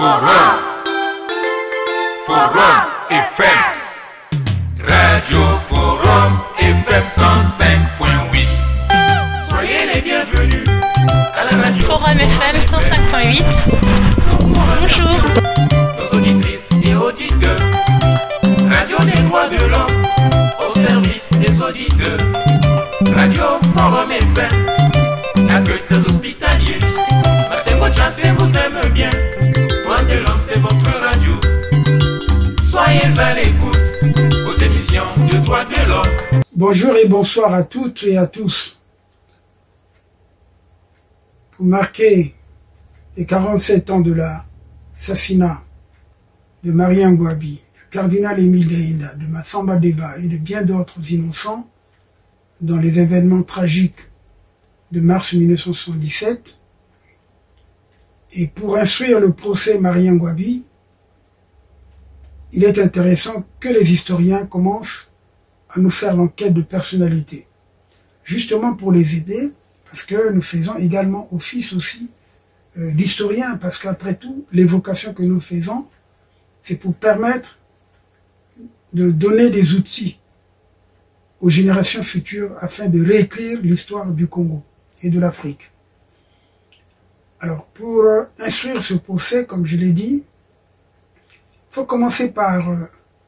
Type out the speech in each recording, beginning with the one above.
Forum. Forum FM. Radio Forum FM 105.8. Soyez les bienvenus à la radio Forum FM 105.8. Bonjour. Nos auditrices et auditeurs. Radio des droits de l'homme au service des auditeurs. Radio Forum FM. Accueil des hospitaliers. Maxime Chassé vous aime bien. Droits de l'homme, c'est votre radio. Soyez à l'écoute aux émissions de droits de l'homme. Bonjour et bonsoir à toutes et à tous. Pour marquer les 47 ans de l'assassinat de Marie Ngouabi, du cardinal Émile Dehinda, de Massamba Deba et de bien d'autres innocents dans les événements tragiques de mars 1977, et pour instruire le procès Marie Ngouabi, il est intéressant que les historiens commencent à nous faire l'enquête de personnalité, justement pour les aider, parce que nous faisons également office aussi d'historiens, parce qu'après tout, l'évocation que nous faisons, c'est pour permettre de donner des outils aux générations futures afin de réécrire l'histoire du Congo et de l'Afrique. Alors, pour instruire ce procès, comme je l'ai dit, il faut commencer par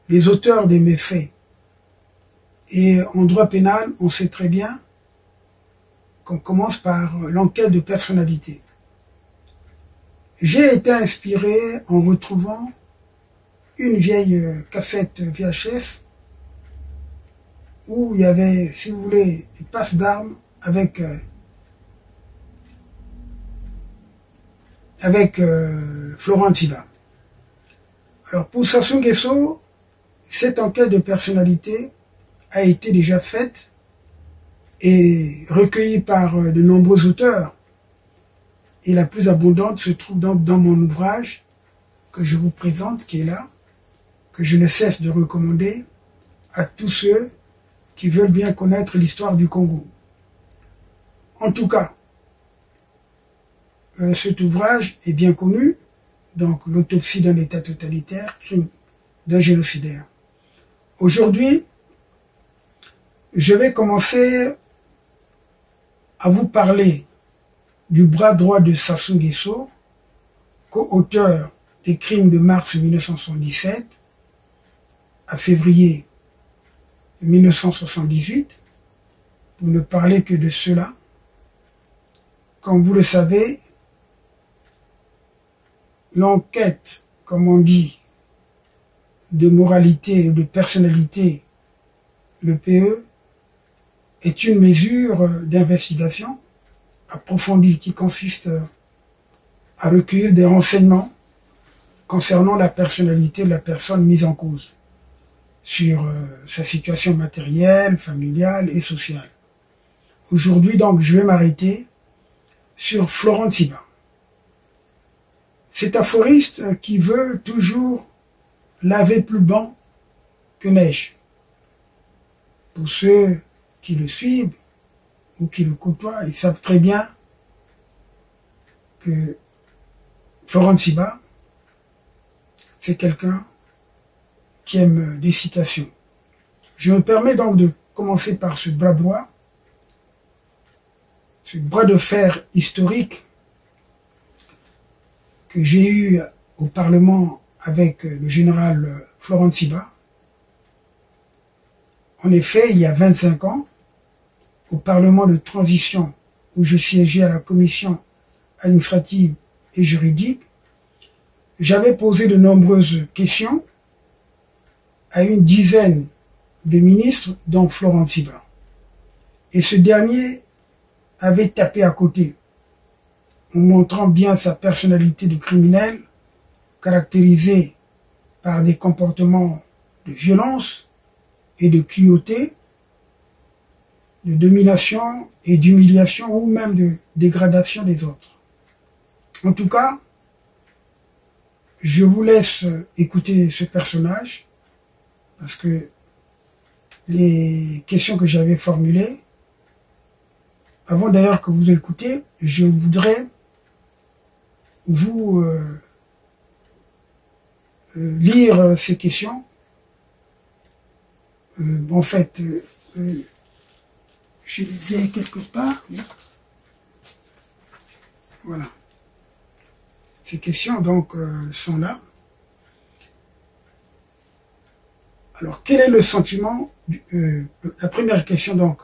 les auteurs des méfaits. Et en droit pénal, on sait très bien qu'on commence par l'enquête de personnalité. J'ai été inspiré en retrouvant une vieille cassette VHS où il y avait, si vous voulez, des passes d'armes avec Florent Tsiba. Alors pour Sassou Nguesso, cette enquête de personnalité a été déjà faite et recueillie par de nombreux auteurs. Et la plus abondante se trouve donc dans mon ouvrage que je vous présente, qui est là, que je ne cesse de recommander à tous ceux qui veulent bien connaître l'histoire du Congo. En tout cas, cet ouvrage est bien connu, donc l'autopsie d'un État totalitaire, crime d'un génocidaire. Aujourd'hui, je vais commencer à vous parler du bras droit de Sassou Nguesso, co-auteur des crimes de mars 1977 à février 1978, pour ne parler que de cela. Comme vous le savez, l'enquête, comme on dit, de moralité ou de personnalité, le PE, est une mesure d'investigation approfondie qui consiste à recueillir des renseignements concernant la personnalité de la personne mise en cause, sur sa situation matérielle, familiale et sociale. Aujourd'hui, donc, je vais m'arrêter sur Florent Tsiba. Cet aphoriste qui veut toujours laver plus blanc que neige. Pour ceux qui le suivent ou qui le côtoient, ils savent très bien que Florent Tsiba, c'est quelqu'un qui aime des citations. Je me permets donc de commencer par ce bras droit, ce bras de fer historique que j'ai eu au Parlement avec le général Florent Tsiba. En effet, il y a 25 ans, au Parlement de transition où je siégeais à la commission administrative et juridique, j'avais posé de nombreuses questions à une dizaine de ministres, dont Florent Tsiba. Et ce dernier avait tapé à côté, en montrant bien sa personnalité de criminel, caractérisée par des comportements de violence et de cruauté, de domination et d'humiliation ou même de dégradation des autres. En tout cas, je vous laisse écouter ce personnage, parce que les questions que j'avais formulées, avant d'ailleurs que vous écoutez, je voudrais vous lire ces questions. En fait, je les ai quelque part. Oui. Voilà. Ces questions, donc, sont là. Alors, quel est le sentiment, la première question, donc,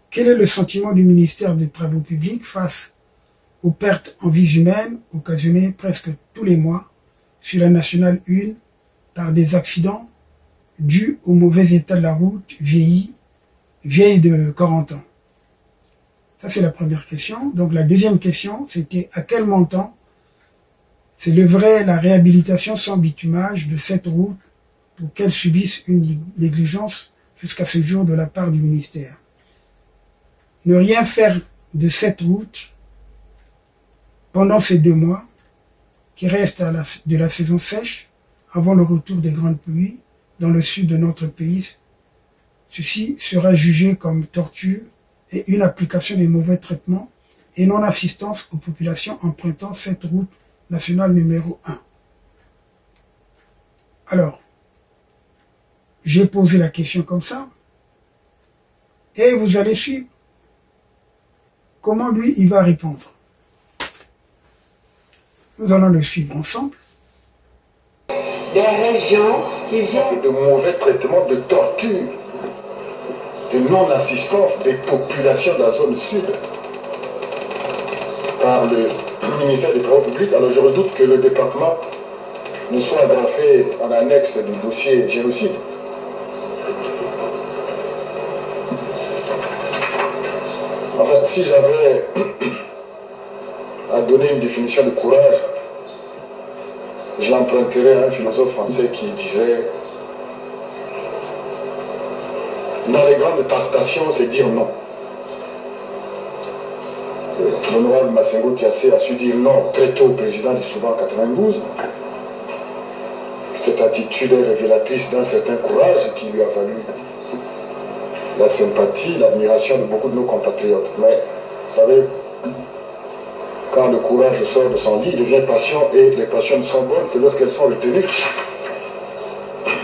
quel est le sentiment du ministère des Travaux publics face aux pertes en vies humaines occasionnées presque tous les mois sur la Nationale 1 par des accidents dus au mauvais état de la route vieille de 40 ans? Ça, c'est la première question. Donc, la deuxième question, c'était à quel montant s'élèverait la réhabilitation sans bitumage de cette route pour qu'elle subisse une négligence jusqu'à ce jour de la part du ministère. Ne rien faire de cette route pendant ces 2 mois qui restent de la saison sèche avant le retour des grandes pluies dans le sud de notre pays, ceci sera jugé comme torture et une application des mauvais traitements et non-assistance aux populations empruntant cette route nationale numéro 1. Alors, j'ai posé la question comme ça, et vous allez suivre comment lui, il va répondre. Nous allons le suivre ensemble. Des régions qui viennent... C'est de mauvais traitements, de torture, de non-assistance des populations de la zone sud par le ministère des Travaux publics. Alors je redoute que le département ne soit agrafé en annexe du dossier génocide. Enfin, si j'avais à donner une définition de courage, je l'emprunterais à un philosophe français qui disait « Dans les grandes tentations, c'est dire non ». L'honorable Massengo Tiassé a su dire non très tôt au président du Soudan en 92. Cette attitude est révélatrice d'un certain courage qui lui a valu la sympathie, l'admiration de beaucoup de nos compatriotes. Mais, vous savez, quand le courage sort de son lit, il devient patient et les passions ne sont bonnes que lorsqu'elles sont retenues.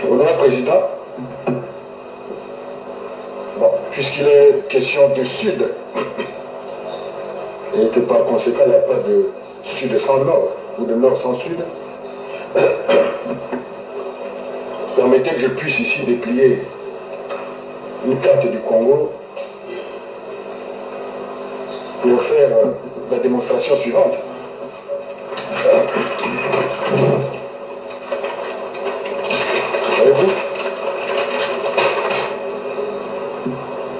Honorable président, bon, puisqu'il est question de sud, et que par conséquent il n'y a pas de sud sans nord, ou de nord sans sud, permettez que je puisse ici déplier une carte du Congo pour faire la démonstration suivante. Voyez-vous,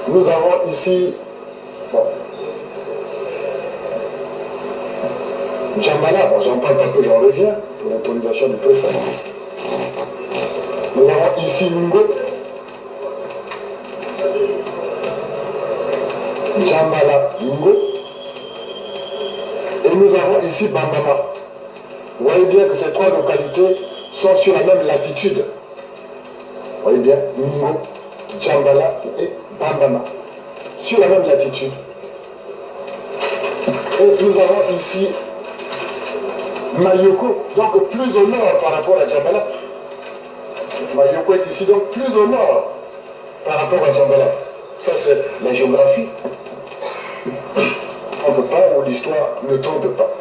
nous avons ici, bon, Djambala, bon, j'en parle parce que j'en reviens pour l'intronisation du préfet. Nous avons ici Ngo, Djambala, Ngo, et nous avons ici Bambama. Vous voyez bien que ces 3 localités sont sur la même latitude. Vous voyez bien, Ngo, Djambala et Bambama, sur la même latitude. Et nous avons ici Mayoko, donc plus au nord par rapport à Djambala. Mayoko est ici, donc plus au nord par rapport à Djambala. Ça, c'est la géographie. On ne peut pas, où l'histoire ne tombe pas.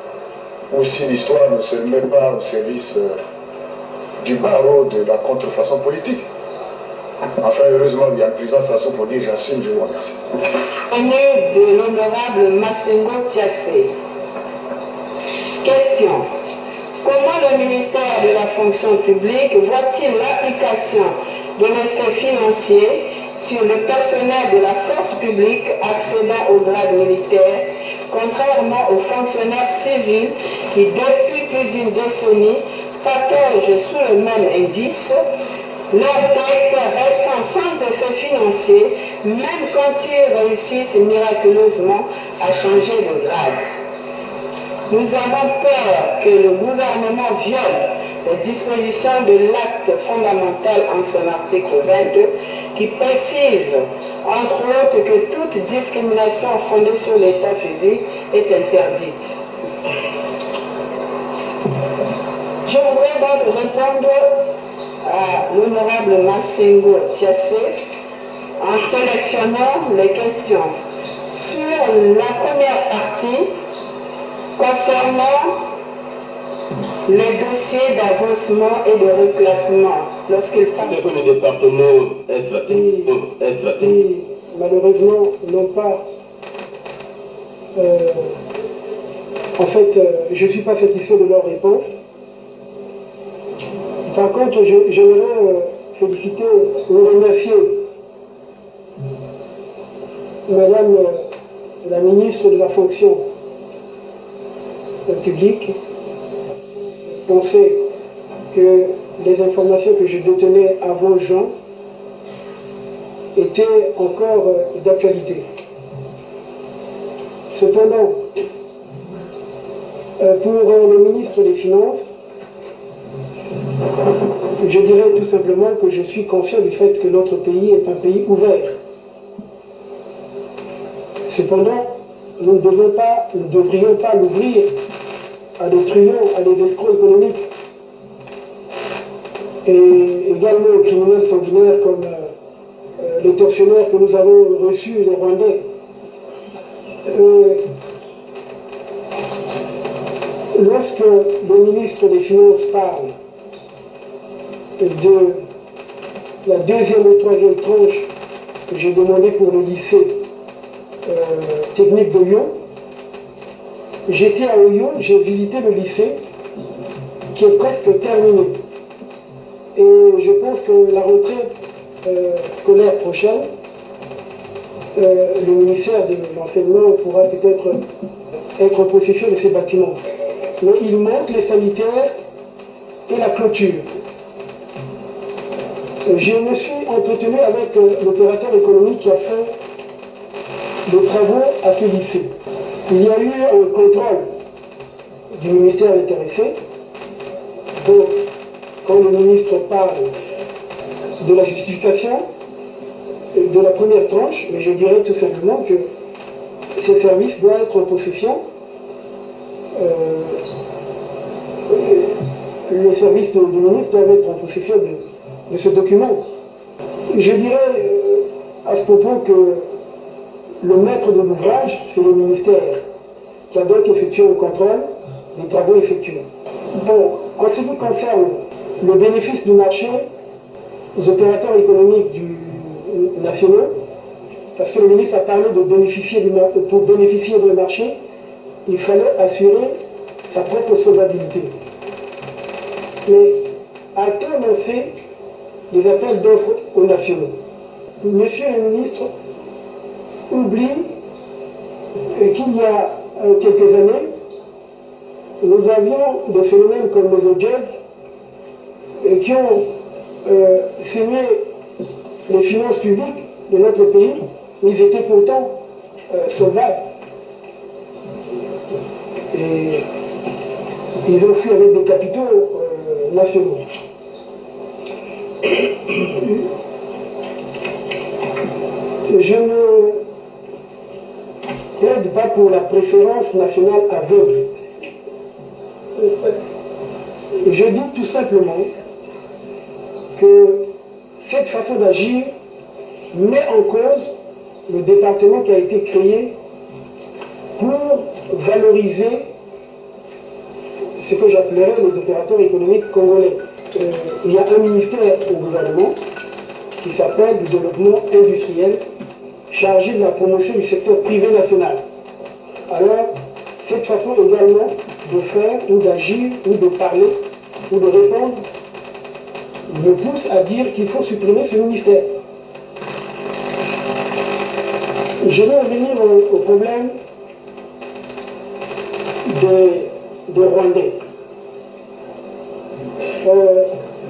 Ou si l'histoire ne se met pas au service du barreau de la contrefaçon politique. Enfin, heureusement, il y a le président Sassou pour dire j'assume, je vous remercie. Né de l'honorable Massengo Tiassé. Question. Comment le ministère de la fonction publique voit-il l'application de l'effet financier sur le personnel de la force publique accédant au grade militaire, contrairement aux fonctionnaires civils qui, depuis plus d'une décennie, pataugent sous le même indice, leurs textes restant sans effet financier, même quand ils réussissent miraculeusement à changer de grade. Nous avons peur que le gouvernement viole les dispositions de l'acte fondamental en son article 22 qui précise, entre autres, que toute discrimination fondée sur l'état physique est interdite. Je voudrais donc répondre à l'honorable Massengo Tiassé en sélectionnant les questions. Sur la première partie, concernant les dossiers d'avancement et de reclassement, lorsqu'il parle... C'est que le département est stratégique. Malheureusement, n'ont pas... en fait, je ne suis pas satisfait de leur réponse. Par contre, j'aimerais féliciter ou remercier Madame la ministre de la fonction publique. Je pensais que les informations que je détenais avant juin étaient encore d'actualité. Cependant, pour le ministre des Finances, je dirais tout simplement que je suis conscient du fait que notre pays est un pays ouvert. Cependant, nous ne devrions pas l'ouvrir à des truands, à des escrocs économiques et également aux criminels sanguinaires comme les tortionnaires que nous avons reçus, les Rwandais. Lorsque le ministre des Finances parle de la deuxième ou troisième tranche que j'ai demandé pour le lycée technique de Lyon, j'étais à Lyon, j'ai visité le lycée qui est presque terminé. Et je pense que la rentrée scolaire prochaine, le ministère de l'enseignement pourra peut-être être en possession de ces bâtiments. Mais il manque les sanitaires et la clôture. Je me suis entretenu avec l'opérateur économique qui a fait des travaux à ce lycée. Il y a eu un contrôle du ministère intéressé. Donc, quand le ministre parle de la justification de la première tranche, mais je dirais tout simplement que ces services doivent être en possession. Les services du ministre doivent être en possession de ce document. Je dirais à ce propos que le maître de l'ouvrage, c'est le ministère, qui a donc effectué un contrôle des travaux effectués. Bon, en ce qui concerne le bénéfice du marché aux opérateurs économiques nationaux, parce que le ministre a parlé de bénéficier pour bénéficier du marché, il fallait assurer sa propre solvabilité. Mais à quand lancer des appels d'offres aux nationaux? Monsieur le ministre oublie qu'il y a quelques années, nous avions des phénomènes comme les OJEG qui ont saigné les finances publiques de notre pays, mais ils étaient pourtant solvables. Et ils ont fui avec des capitaux nationaux. Je ne plaide pas pour la préférence nationale aveugle. Je dis tout simplement que cette façon d'agir met en cause le département qui a été créé pour valoriser ce que j'appellerais les opérateurs économiques congolais. Il y a un ministère au gouvernement qui s'appelle le développement industriel, chargé de la promotion du secteur privé national. Alors, cette façon également de faire ou d'agir ou de parler ou de répondre me pousse à dire qu'il faut supprimer ce ministère. Je vais revenir au problème des Rwandais.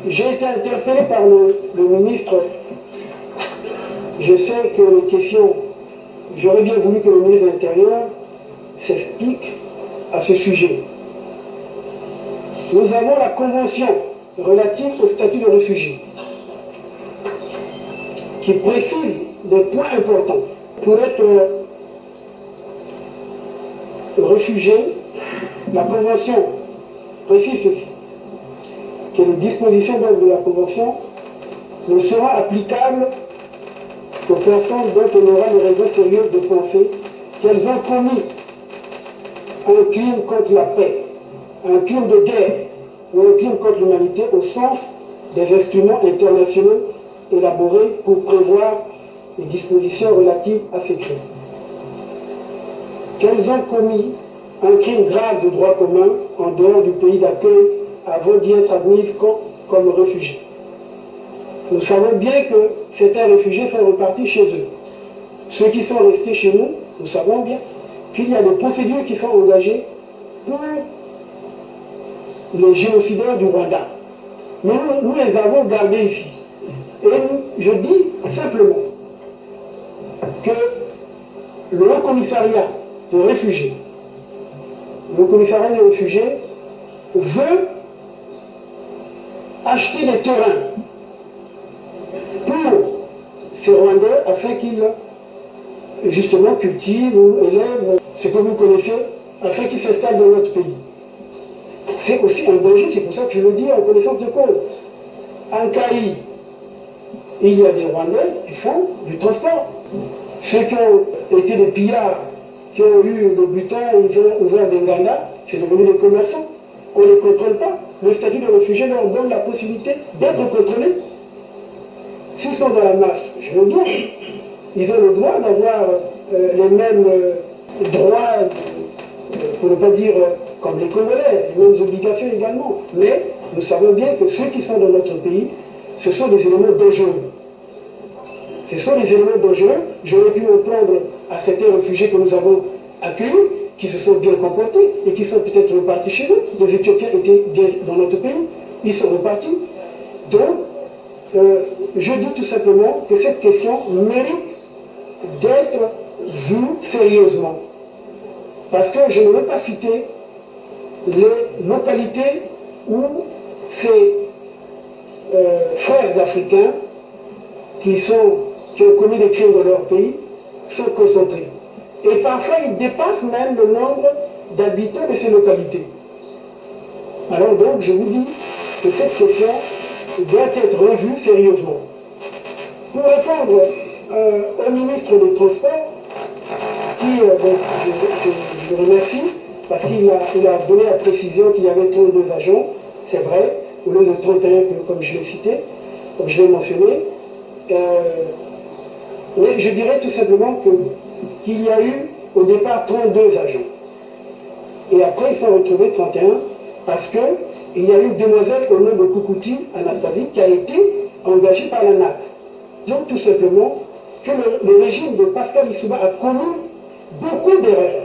J'ai été interpellé par le ministre. Je sais que les questions, j'aurais bien voulu que le ministre de l'Intérieur s'explique à ce sujet. Nous avons la convention relative au statut de réfugié qui précise des points importants. Pour être réfugié, la convention précise ceci. que les dispositions de la Convention ne seront applicables aux personnes dont on aura les raisons sérieuses de penser qu'elles ont commis un crime contre la paix, un crime de guerre ou un crime contre l'humanité au sens des instruments internationaux élaborés pour prévoir les dispositions relatives à ces crimes. Qu'elles ont commis un crime grave de droit commun en dehors du pays d'accueil avant d'y être admises comme réfugiés. Nous savons bien que certains réfugiés sont repartis chez eux. Ceux qui sont restés chez nous, nous savons bien qu'il y a des procédures qui sont engagées pour les génocidaires du Rwanda. Mais nous les avons gardés ici. Et je dis simplement que le Haut Commissariat des réfugiés, veut acheter des terrains pour ces Rwandais afin qu'ils justement cultivent ou élèvent ce que vous connaissez, afin qu'ils s'installent dans notre pays. C'est aussi un danger, c'est pour ça que je le dis en connaissance de cause. En Caï, il y a des Rwandais qui font du transport. Ceux qui ont été des pillards, qui ont eu le butin, ils ont ouvert des Nganda, c'est devenu des commerçants. On ne les contrôle pas. Le statut de réfugié leur donne la possibilité d'être contrôlés. S'ils sont dans la masse, je veux bien, ils ont le droit d'avoir les mêmes droits, pour ne pas dire comme les Congolais, les mêmes obligations également. Mais nous savons bien que ceux qui sont dans notre pays, ce sont des éléments dangereux. Ce sont des éléments dangereux. J'aurais pu me prendre à certains réfugiés que nous avons accueillis, qui se sont bien comportés et qui sont peut-être repartis chez nous. Les Éthiopiens étaient bien dans notre pays, ils sont repartis. Donc, je dis tout simplement que cette question mérite d'être vue sérieusement. Parce que je ne veux pas citer les localités où ces frères africains qui ont commis des crimes dans leur pays sont concentrés. Et parfois, ils dépassent même le nombre d'habitants de ces localités. Alors donc, je vous dis que cette question doit être revue sérieusement. Pour répondre au ministre des Transports, qui, je le remercie, parce qu'il a donné la précision qu'il y avait 32 agents, c'est vrai, au lieu de 31 comme je l'ai cité, comme je l'ai mentionné. Mais je dirais tout simplement qu'il y a eu au départ 32 agents. Et après, ils sont retrouvés 31 parce qu'il y a eu une demoiselle au nom de Koukouti Anastasie qui a été engagée par la NAC. Donc tout simplement que le régime de Pascal Lissouba a commis beaucoup d'erreurs.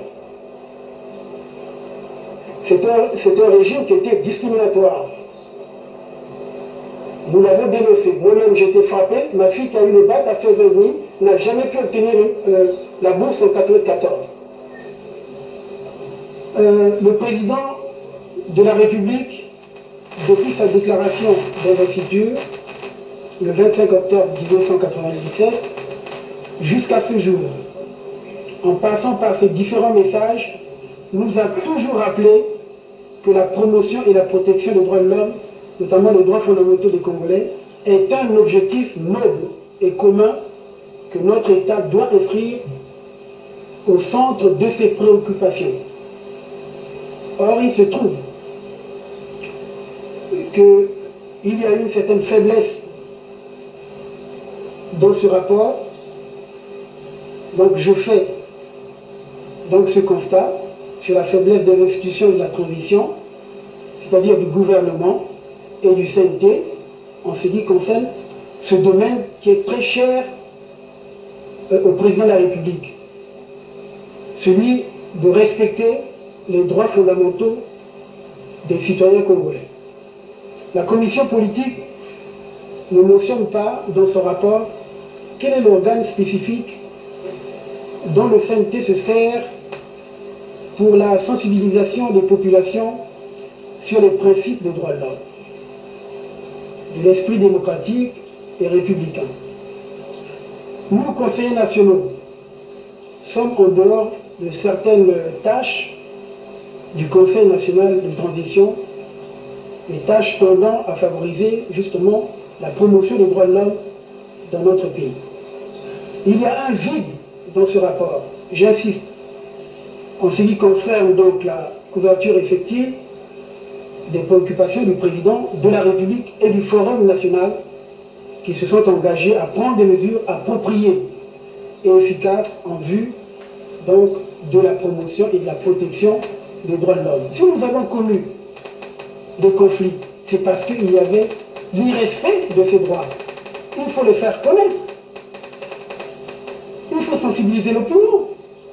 C'est un régime qui était discriminatoire. Vous l'avez dénoncé. Moi-même, j'ai été frappé. Ma fille qui a eu le bac à 16 ans et demi n'a jamais pu obtenir la bourse en 1994. Le président de la République, depuis sa déclaration d'investiture, le 25 octobre 1997, jusqu'à ce jour, en passant par ses différents messages, nous a toujours rappelé que la promotion et la protection des droits de l'homme, notamment les droits fondamentaux des Congolais, est un objectif noble et commun que notre État doit inscrire au centre de ses préoccupations. Or, il se trouve qu'il y a une certaine faiblesse dans ce rapport. Donc je fais ce constat sur la faiblesse des institutions de la transition, c'est-à-dire du gouvernement et du CNT, en ce qui concerne ce domaine qui est très cher au président de la République, celui de respecter les droits fondamentaux des citoyens congolais. La commission politique ne mentionne pas dans son rapport quel est l'organe spécifique dont le CNT se sert pour la sensibilisation des populations sur les principes des droits de l'homme, de l'esprit démocratique et républicain. Nous, conseillers nationaux, sommes en dehors de certaines tâches du Conseil national de transition les tâches tendant à favoriser justement la promotion des droits de l'homme dans notre pays. Il y a un vide dans ce rapport, j'insiste, en ce qui concerne donc la couverture effective des préoccupations du président de la République et du Forum national qui se sont engagés à prendre des mesures appropriées et efficaces en vue donc de la promotion et de la protection des droits de l'homme. Si nous avons connu des conflits, c'est parce qu'il y avait l'irrespect de ces droits. Il faut les faire connaître. Il faut sensibiliser l'opinion.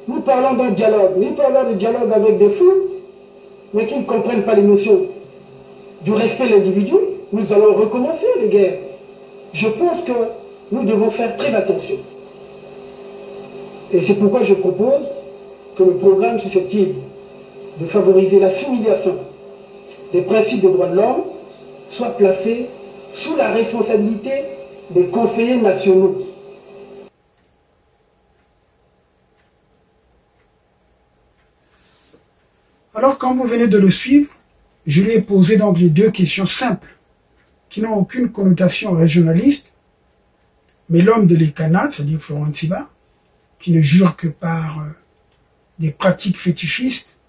Nous parlons d'un dialogue, nous parlons de dialogue avec des fous, mais qui ne comprennent pas les notions du respect de l'individu. Nous allons recommencer les guerres. Je pense que nous devons faire très attention. Et c'est pourquoi je propose que le programme susceptible de favoriser l'assimilation des principes des droits de l'homme soit placé sous la responsabilité des conseillers nationaux. Alors, quand vous venez de le suivre, je lui ai posé donc les deux questions simples, qui n'ont aucune connotation régionaliste, mais l'homme de l'Ekana, c'est-à-dire Florent Tsiba, qui ne jure que par des pratiques fétichistes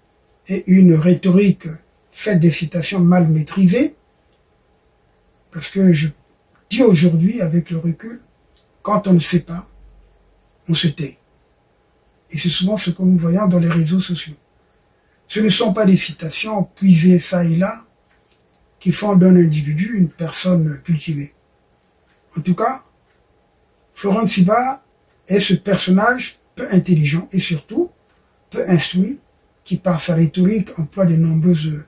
et une rhétorique faite des citations mal maîtrisées, parce que je dis aujourd'hui, avec le recul, quand on ne sait pas, on se tait. Et c'est souvent ce que nous voyons dans les réseaux sociaux. Ce ne sont pas des citations puisées ça et là qui font d'un individu une personne cultivée. En tout cas, Florent Tsiba est ce personnage peu intelligent et surtout peu instruit qui, par sa rhétorique, emploie de nombreuses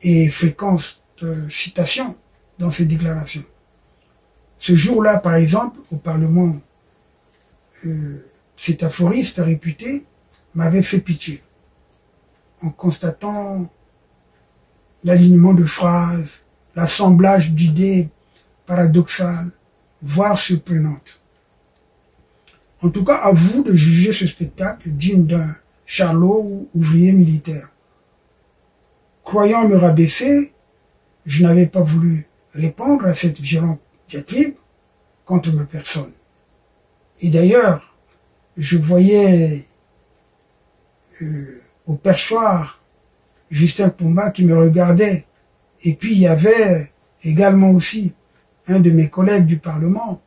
et fréquentes citations dans ses déclarations. Ce jour-là, par exemple, au Parlement, cet aphoriste réputé m'avait fait pitié en constatant l'alignement de phrases, l'assemblage d'idées paradoxales, voire surprenantes. En tout cas, à vous de juger ce spectacle digne d'un charlot ou ouvrier militaire. Croyant me rabaisser, je n'avais pas voulu répondre à cette violente diatribe contre ma personne. Et d'ailleurs, je voyais au perchoir Justin Pumba qui me regardait. Et puis il y avait également aussi un de mes collègues du Parlement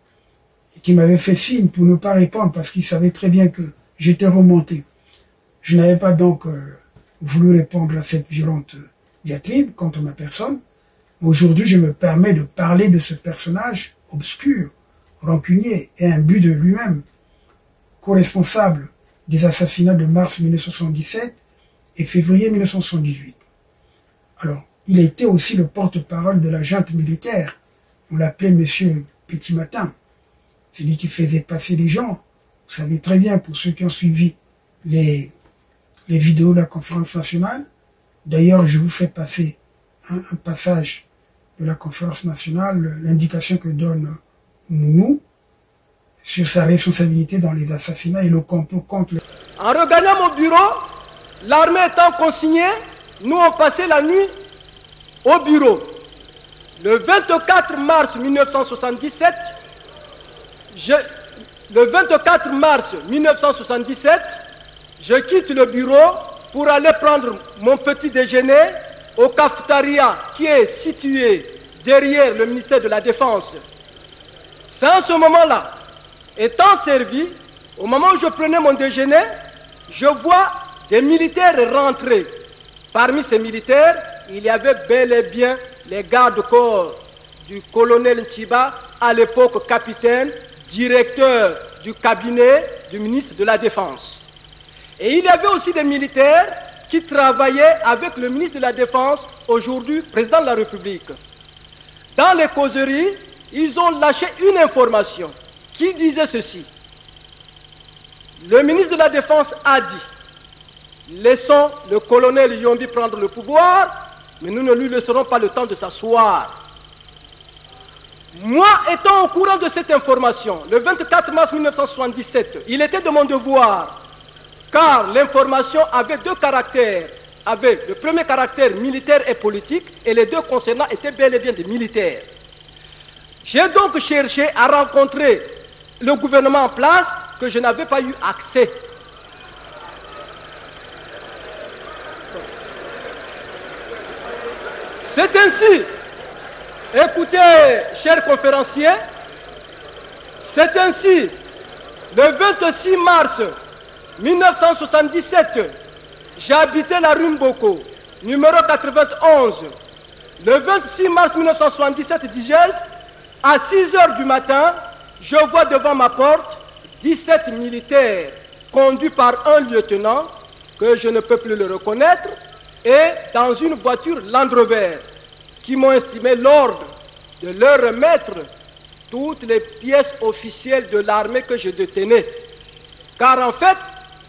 qui m'avait fait signe pour ne pas répondre parce qu'il savait très bien que j'étais remonté. Je n'avais pas donc voulu répondre à cette violente diatribe contre ma personne. Aujourd'hui, je me permets de parler de ce personnage obscur, rancunier et imbu de lui-même, co-responsable des assassinats de mars 1977 et février 1978. Alors, il était aussi le porte-parole de la junte militaire. On l'appelait Monsieur Petit Matin. C'est lui qui faisait passer les gens. Vous savez très bien, pour ceux qui ont suivi les vidéos de la conférence nationale. D'ailleurs, je vous fais passer un passage de la conférence nationale, l'indication que donne Mounou sur sa responsabilité dans les assassinats et le complot contre les... En regagnant mon bureau, l'armée étant consignée, nous on passait la nuit au bureau. Le 24 mars 1977, je quitte le bureau pour aller prendre mon petit déjeuner au cafétéria qui est situé derrière le ministère de la Défense. C'est en ce moment-là, étant servi, au moment où je prenais mon déjeuner, je vois des militaires rentrer. Parmi ces militaires, il y avait bel et bien les gardes-corps du colonel Tsiba, à l'époque capitaine, directeur du cabinet du ministre de la Défense. Et il y avait aussi des militaires qui travaillaient avec le ministre de la Défense, aujourd'hui président de la République. Dans les causeries, ils ont lâché une information qui disait ceci. Le ministre de la Défense a dit: laissons le colonel Yombi prendre le pouvoir, mais nous ne lui laisserons pas le temps de s'asseoir. Moi, étant au courant de cette information, le 24 mars 1977, il était de mon devoir, car l'information avait deux caractères. avait le premier caractère militaire et politique, et les deux concernants étaient bel et bien des militaires. J'ai donc cherché à rencontrer le gouvernement en place que je n'avais pas eu accès. C'est ainsi, écoutez, chers conférenciers, c'est ainsi, le 26 mars 1977, j'habitais la rue Mboko, numéro 91. Le 26 mars 1977, dis-je, à 6 heures du matin, je vois devant ma porte 17 militaires conduits par un lieutenant que je ne peux plus le reconnaître et dans une voiture Land Rover qui m'ont estimé l'ordre de leur remettre toutes les pièces officielles de l'armée que je détenais. Car en fait,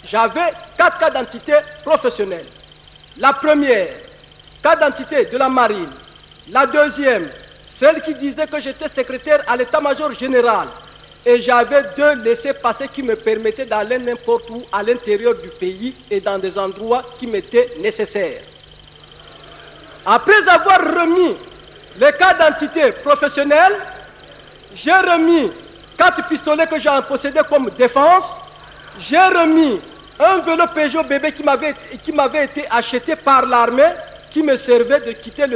j'avais 4 cartes d'identité professionnelles. La première, carte d'identité de la marine. La deuxième, celle qui disait que j'étais secrétaire à l'état-major général. Et j'avais 2 laissez-passer qui me permettaient d'aller n'importe où à l'intérieur du pays et dans des endroits qui m'étaient nécessaires. Après avoir remis les cartes d'identité professionnelles, j'ai remis 4 pistolets que j'ai possédés comme défense. J'ai remis un vélo Peugeot bébé qui m'avait été acheté par l'armée, qui me servait de quitter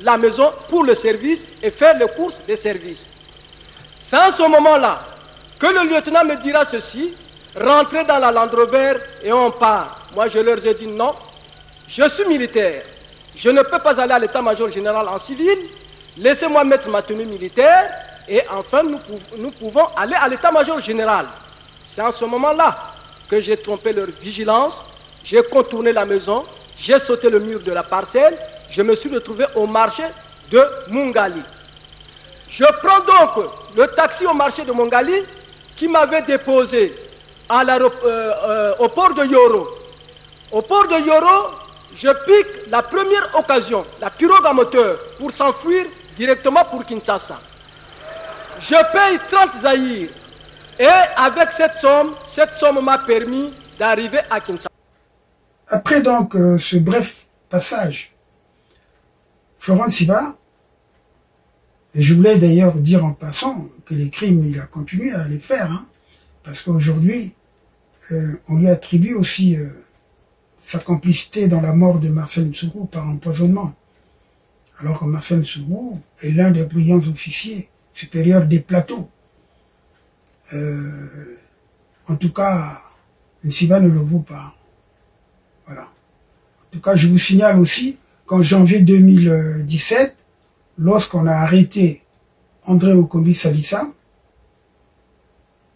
la maison pour le service et faire les courses des services. C'est à ce moment-là que le lieutenant me dira ceci: rentrez dans la Land Rover et on part. Moi je leur ai dit non, je suis militaire, je ne peux pas aller à l'état-major général en civil, laissez-moi mettre ma tenue militaire et enfin nous pouvons aller à l'état-major général. C'est en ce moment-là que j'ai trompé leur vigilance, j'ai contourné la maison, j'ai sauté le mur de la parcelle, je me suis retrouvé au marché de Mungali. Je prends donc le taxi au marché de Mungali qui m'avait déposé au port de Yoro. Au port de Yoro, je pique la première occasion, la pirogue à moteur, pour s'enfuir directement pour Kinshasa. Je paye 30 zaïrs. Et avec cette somme m'a permis d'arriver à Kinshasa. Après donc ce bref passage, Florent Siba, et je voulais d'ailleurs dire en passant que les crimes, il a continué à les faire, hein, parce qu'aujourd'hui, on lui attribue aussi sa complicité dans la mort de Marcel Ntsoukou par empoisonnement. Alors que Marcel Ntsoukou est l'un des brillants officiers supérieurs des plateaux. En tout cas, Nsiba ne le vaut pas. Voilà. En tout cas, je vous signale aussi qu'en janvier 2017, lorsqu'on a arrêté André Okombi Salissa,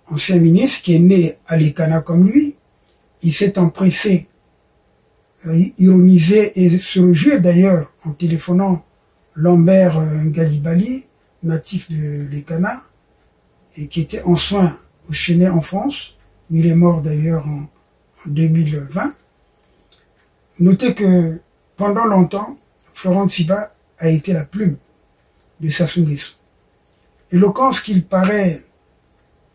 ancien ministre qui est né à l'Ekana comme lui, il s'est empressé, ironisé et se réjouir d'ailleurs en téléphonant Lambert Ngalibali, natif de l'Ekana, et qui était en soins au Chenet en France, où il est mort d'ailleurs en 2020. Notez que pendant longtemps, Florent Siba a été la plume de Sassou Nguesso. L'éloquence qu'il paraît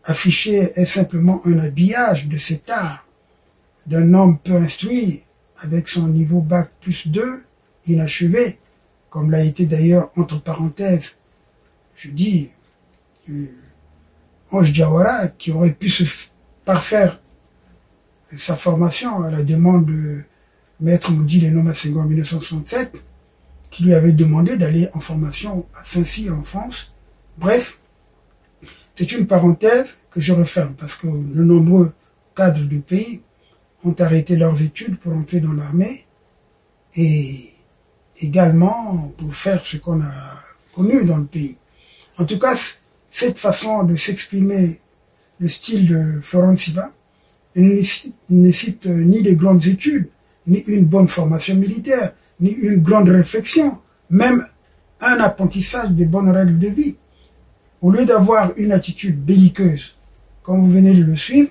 afficher est simplement un habillage de cet art d'un homme peu instruit, avec son niveau bac plus 2, inachevé, comme l'a été d'ailleurs, entre parenthèses, je dis, Ange Diawara, qui aurait pu se parfaire sa formation à la demande de Maître Moudi Lenoma Senghor en 1967, qui lui avait demandé d'aller en formation à Saint-Cyr en France. Bref, c'est une parenthèse que je referme, parce que de nombreux cadres du pays ont arrêté leurs études pour entrer dans l'armée, et également pour faire ce qu'on a connu dans le pays. En tout cas, cette façon de s'exprimer, le style de Florent Siba, ne nécessite ni des grandes études, ni une bonne formation militaire, ni une grande réflexion, même un apprentissage des bonnes règles de vie. Au lieu d'avoir une attitude belliqueuse, comme vous venez de le suivre,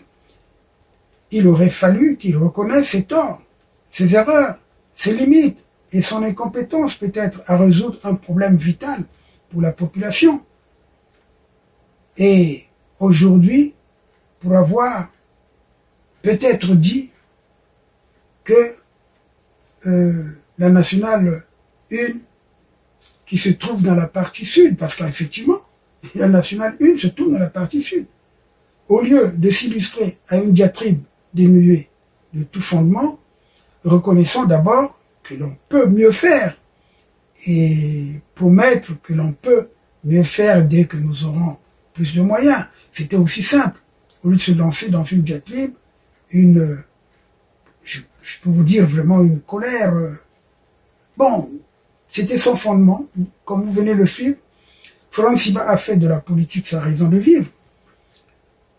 il aurait fallu qu'il reconnaisse ses torts, ses erreurs, ses limites et son incompétence peut-être à résoudre un problème vital pour la population. Et aujourd'hui, pour avoir peut-être dit que la nationale 1 qui se trouve dans la partie sud, parce qu'effectivement, la nationale 1 se trouve dans la partie sud. Au lieu de s'illustrer à une diatribe dénuée de tout fondement, reconnaissons d'abord que l'on peut mieux faire et promettre que l'on peut mieux faire dès que nous aurons plus de moyens. C'était aussi simple. Au lieu de se lancer dans une diatribe, je peux vous dire vraiment une colère. Bon, c'était sans fondement, comme vous venez le suivre. Florent Siba a fait de la politique sa raison de vivre,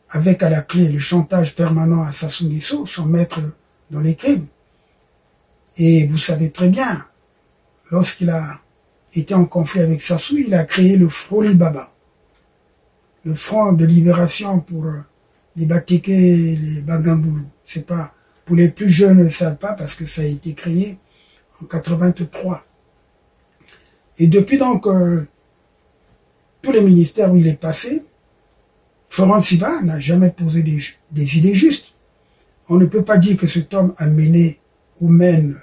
avec à la clé le chantage permanent à Sassou Nguesso, son maître dans les crimes. Et vous savez très bien, lorsqu'il a été en conflit avec Sassou, il a créé le Froli Baba, le Front de libération pour les Bateke et les Bagamboulou. C'est pas, pour les plus jeunes ne le savent pas parce que ça a été créé en 83. Et depuis donc, tous les ministères où il est passé, Florent Siba n'a jamais posé des idées justes. On ne peut pas dire que cet homme a mené ou mène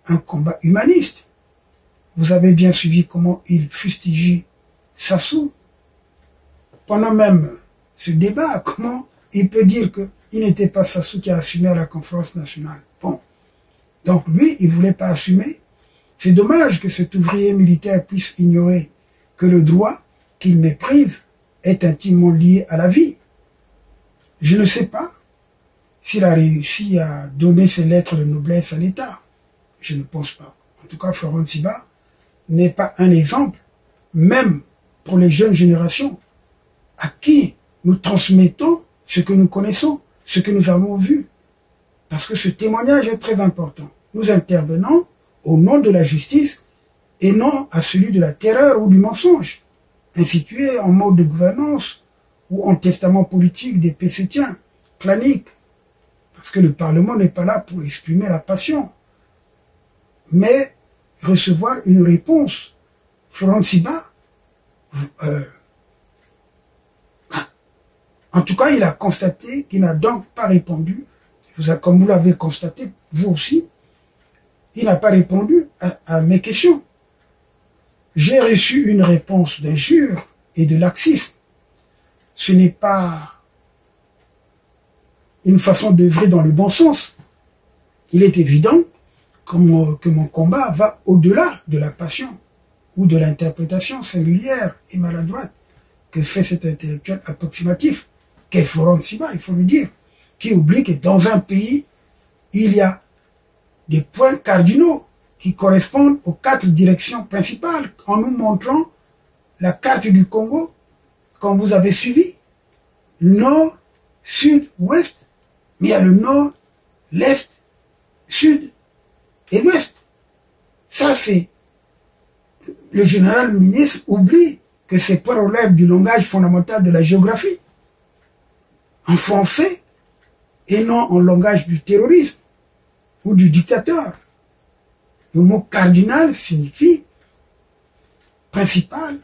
un combat humaniste. Vous avez bien suivi comment il fustigeait Sassou. Pendant même ce débat, comment il peut dire qu'il n'était pas Sassou qui a assumé à la conférence nationale. Bon. Donc lui, il ne voulait pas assumer. C'est dommage que cet ouvrier militaire puisse ignorer que le droit qu'il méprise est intimement lié à la vie. Je ne sais pas s'il a réussi à donner ses lettres de noblesse à l'État. Je ne pense pas. En tout cas, Florent Siba n'est pas un exemple, même pour les jeunes générations, à qui nous transmettons ce que nous connaissons, ce que nous avons vu. Parce que ce témoignage est très important. Nous intervenons au nom de la justice et non à celui de la terreur ou du mensonge, institué en mode de gouvernance ou en testament politique des PCtiens, claniques. Parce que le Parlement n'est pas là pour exprimer la passion, mais recevoir une réponse. Florent Siba, en tout cas, il a constaté qu'il n'a donc pas répondu, comme vous l'avez constaté, vous aussi, il n'a pas répondu à mes questions. J'ai reçu une réponse d'injure et de laxisme. Ce n'est pas une façon d'œuvrer dans le bon sens. Il est évident que mon combat va au-delà de la passion ou de l'interprétation singulière et maladroite que fait cet intellectuel approximatif, qu'est Florent Siba, il faut le dire, qui oublie que dans un pays, il y a des points cardinaux qui correspondent aux 4 directions principales, en nous montrant la carte du Congo, comme vous avez suivi, nord, sud, ouest, mais il y a le nord, l'est, sud et l'ouest. Ça, c'est... Le général ministre oublie que ces points relèvent du langage fondamental de la géographie, en français, et non en langage du terrorisme ou du dictateur. Le mot cardinal signifie principal,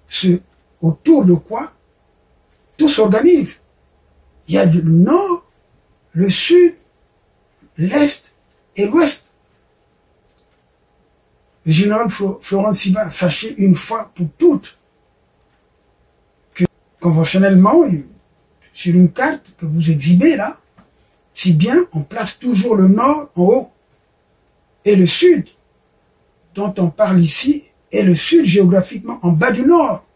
ce autour de quoi tout s'organise. Il y a le nord, le sud, l'est et l'ouest. Le général Florent Siba, sachez une fois pour toutes que conventionnellement, sur une carte que vous exhibez là, si bien on place toujours le nord en haut et le sud, dont on parle ici, est le sud géographiquement en bas du nord,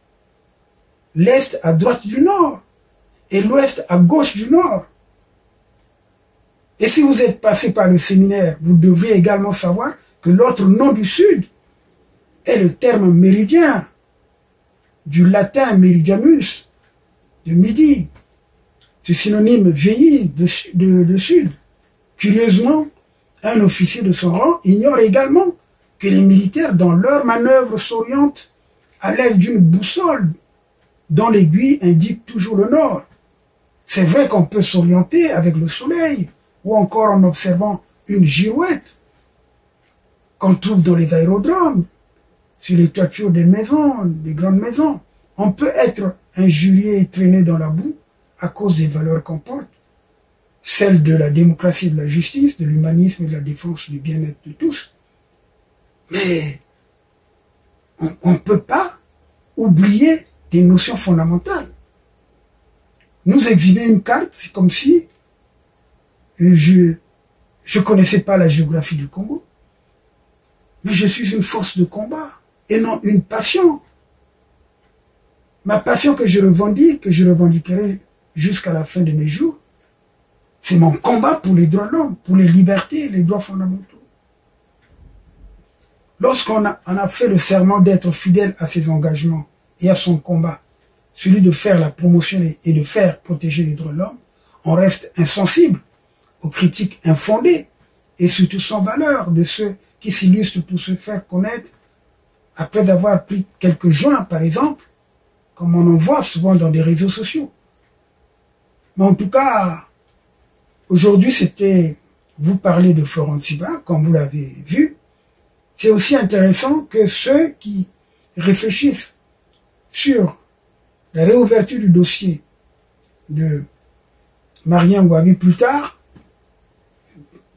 l'est à droite du nord et l'ouest à gauche du nord. Et si vous êtes passé par le séminaire, vous devriez également savoir que l'autre nom du sud est le terme méridien, du latin meridianus, de midi. C'est synonyme vieilli de sud. Curieusement, un officier de son rang ignore également que les militaires, dans leurs manœuvres, s'orientent à l'aide d'une boussole dont l'aiguille indique toujours le nord. C'est vrai qu'on peut s'orienter avec le soleil ou encore en observant une girouette qu'on trouve dans les aérodromes, sur les toitures des maisons, des grandes maisons. On peut être injurié et traîné dans la boue à cause des valeurs qu'on porte, celles de la démocratie et de la justice, de l'humanisme et de la défense du bien-être de tous. Mais on ne peut pas oublier des notions fondamentales. Nous exhiber une carte, c'est comme si je ne connaissais pas la géographie du Congo. Mais je suis une force de combat et non une passion. Ma passion que je revendique, que je revendiquerai jusqu'à la fin de mes jours, c'est mon combat pour les droits de l'homme, pour les libertés et les droits fondamentaux. Lorsqu'on a fait le serment d'être fidèle à ses engagements et à son combat, celui de faire la promotion et de faire protéger les droits de l'homme, on reste insensible aux critiques infondées et surtout sans valeur de ceux qui s'illustrent pour se faire connaître après avoir pris quelques joints, par exemple, comme on en voit souvent dans des réseaux sociaux. Mais en tout cas, aujourd'hui, c'était vous parler de Florent Tsiba, comme vous l'avez vu. C'est aussi intéressant que ceux qui réfléchissent sur la réouverture du dossier de Marien Ngouabi plus tard,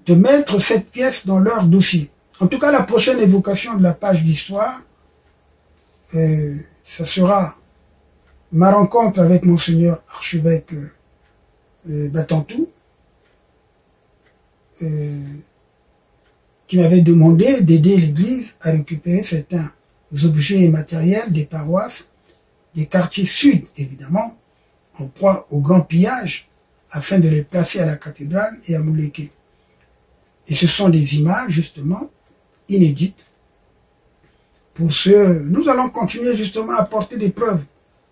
de mettre cette pièce dans leur dossier. En tout cas, la prochaine évocation de la page d'histoire, ça sera ma rencontre avec Monseigneur Archevêque Batantou, qui m'avait demandé d'aider l'Église à récupérer certains objets matériels des paroisses, des quartiers sud, évidemment, en proie au grand pillage, afin de les placer à la cathédrale et à Mouleke. Et ce sont des images, justement, inédites. Pour ce, nous allons continuer justement à apporter des preuves.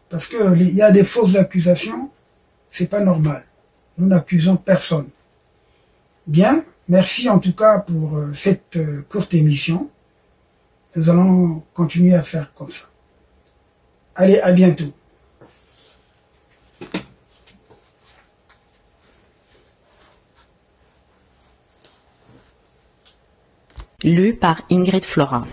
Parce qu'il y a des fausses accusations, c'est pas normal. Nous n'accusons personne. Bien, merci en tout cas pour cette courte émission. Nous allons continuer à faire comme ça. Allez, à bientôt. Lu par Ingrid Flora.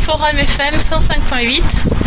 Forum FM 105.8